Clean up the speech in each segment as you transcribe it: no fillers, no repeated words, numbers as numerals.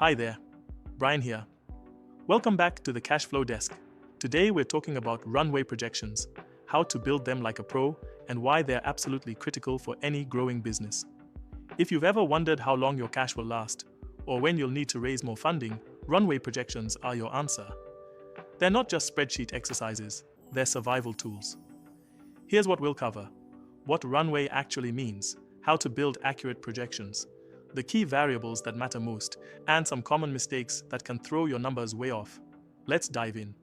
Hi there, Brian here. Welcome back to the Cash Flow Desk. Today we're talking about runway projections, how to build them like a pro, and why they're absolutely critical for any growing business. If you've ever wondered how long your cash will last, or when you'll need to raise more funding, runway projections are your answer. They're not just spreadsheet exercises, they're survival tools. Here's what we'll cover: what runway actually means, how to build accurate projections, the key variables that matter most, and some common mistakes that can throw your numbers way off. Let's dive in.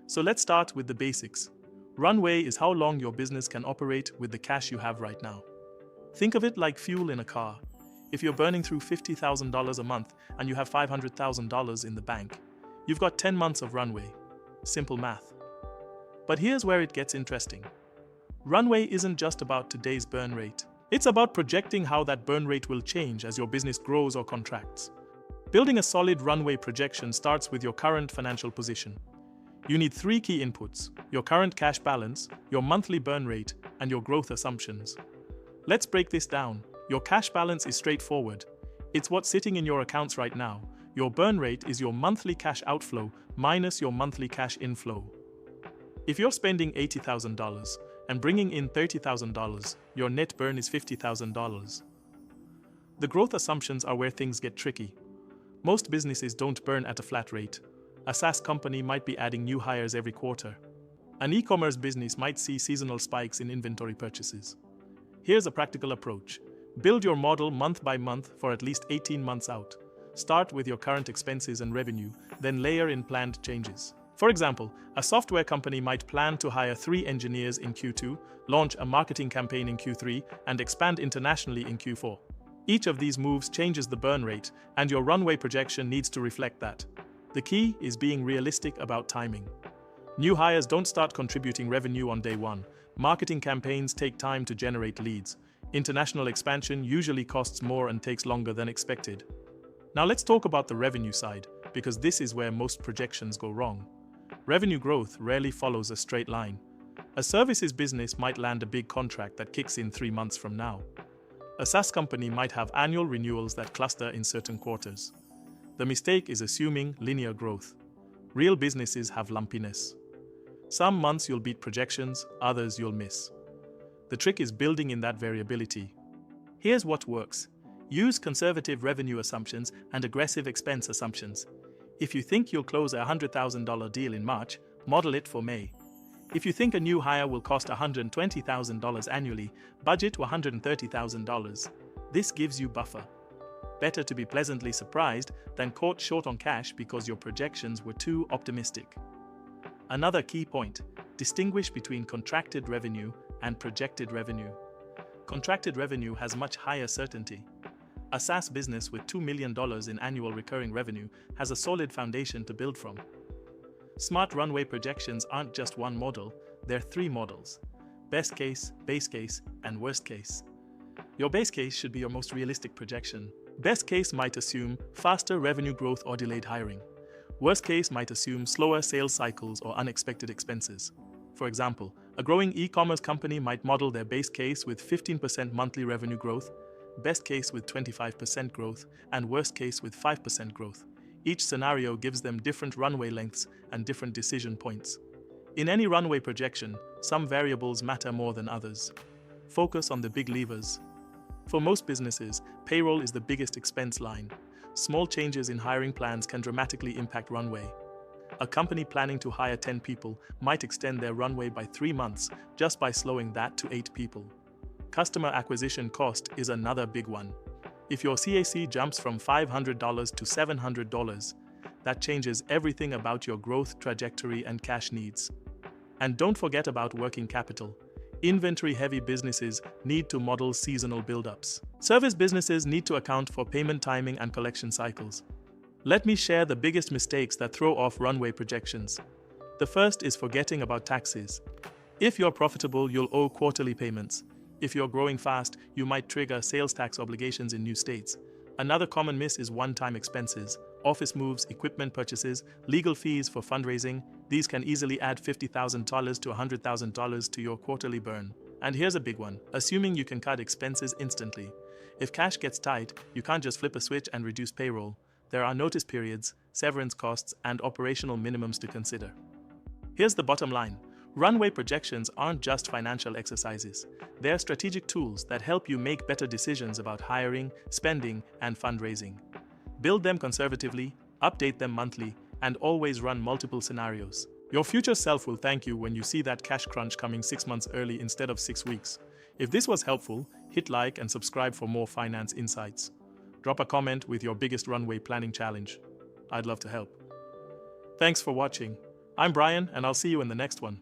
So let's start with the basics. Runway is how long your business can operate with the cash you have right now. Think of it like fuel in a car. If you're burning through $50,000 a month and you have $500,000 in the bank, you've got 10 months of runway. Simple math. But here's where it gets interesting. Runway isn't just about today's burn rate. It's about projecting how that burn rate will change as your business grows or contracts. Building a solid runway projection starts with your current financial position. You need three key inputs: your current cash balance, your monthly burn rate, and your growth assumptions. Let's break this down. Your cash balance is straightforward. It's what's sitting in your accounts right now. Your burn rate is your monthly cash outflow minus your monthly cash inflow. If you're spending $80,000 and bringing in $30,000, your net burn is $50,000. The growth assumptions are where things get tricky. Most businesses don't burn at a flat rate. A SaaS company might be adding new hires every quarter. An e-commerce business might see seasonal spikes in inventory purchases. Here's a practical approach. Build your model month by month for at least 18 months out. Start with your current expenses and revenue, then layer in planned changes. For example, a software company might plan to hire 3 engineers in Q2, launch a marketing campaign in Q3, and expand internationally in Q4. Each of these moves changes the burn rate, and your runway projection needs to reflect that. The key is being realistic about timing. New hires don't start contributing revenue on day one. Marketing campaigns take time to generate leads. International expansion usually costs more and takes longer than expected. Now let's talk about the revenue side, because this is where most projections go wrong. Revenue growth rarely follows a straight line. A services business might land a big contract that kicks in 3 months from now. A SaaS company might have annual renewals that cluster in certain quarters. The mistake is assuming linear growth. Real businesses have lumpiness. Some months you'll beat projections, others you'll miss. The trick is building in that variability. Here's what works. Use conservative revenue assumptions and aggressive expense assumptions. If you think you'll close a $100,000 deal in March, model it for May. If you think a new hire will cost $120,000 annually, budget $130,000. This gives you buffer. Better to be pleasantly surprised than caught short on cash because your projections were too optimistic. Another key point: distinguish between contracted revenue and projected revenue. Contracted revenue has much higher certainty. A SaaS business with $2 million in annual recurring revenue has a solid foundation to build from. Smart runway projections aren't just one model, they're 3 models: best case, base case, and worst case. Your base case should be your most realistic projection. Best case might assume faster revenue growth or delayed hiring. Worst case might assume slower sales cycles or unexpected expenses. For example, a growing e-commerce company might model their base case with 15% monthly revenue growth, best case with 25% growth, and worst case with 5% growth. Each scenario gives them different runway lengths and different decision points. In any runway projection, some variables matter more than others. Focus on the big levers. For most businesses, payroll is the biggest expense line. Small changes in hiring plans can dramatically impact runway. A company planning to hire 10 people might extend their runway by 3 months just by slowing that to 8 people. Customer acquisition cost is another big one. If your CAC jumps from $500 to $700, that changes everything about your growth trajectory and cash needs. And don't forget about working capital. Inventory-heavy businesses need to model seasonal buildups. Service businesses need to account for payment timing and collection cycles. Let me share the biggest mistakes that throw off runway projections. The first is forgetting about taxes. If you're profitable, you'll owe quarterly payments. If you're growing fast, you might trigger sales tax obligations in new states. Another common miss is one-time expenses. Office moves, equipment purchases, legal fees for fundraising. These can easily add $50,000 to $100,000 to your quarterly burn. And here's a big one: assuming you can cut expenses instantly. If cash gets tight, you can't just flip a switch and reduce payroll. there are notice periods, severance costs, and operational minimums to consider. Here's the bottom line. Runway projections aren't just financial exercises. They're strategic tools that help you make better decisions about hiring, spending, and fundraising. Build them conservatively, update them monthly, and always run multiple scenarios. Your future self will thank you when you see that cash crunch coming 6 months early instead of 6 weeks. If this was helpful, hit like and subscribe for more finance insights. Drop a comment with your biggest runway planning challenge. I'd love to help. Thanks for watching. I'm Brian, and I'll see you in the next one.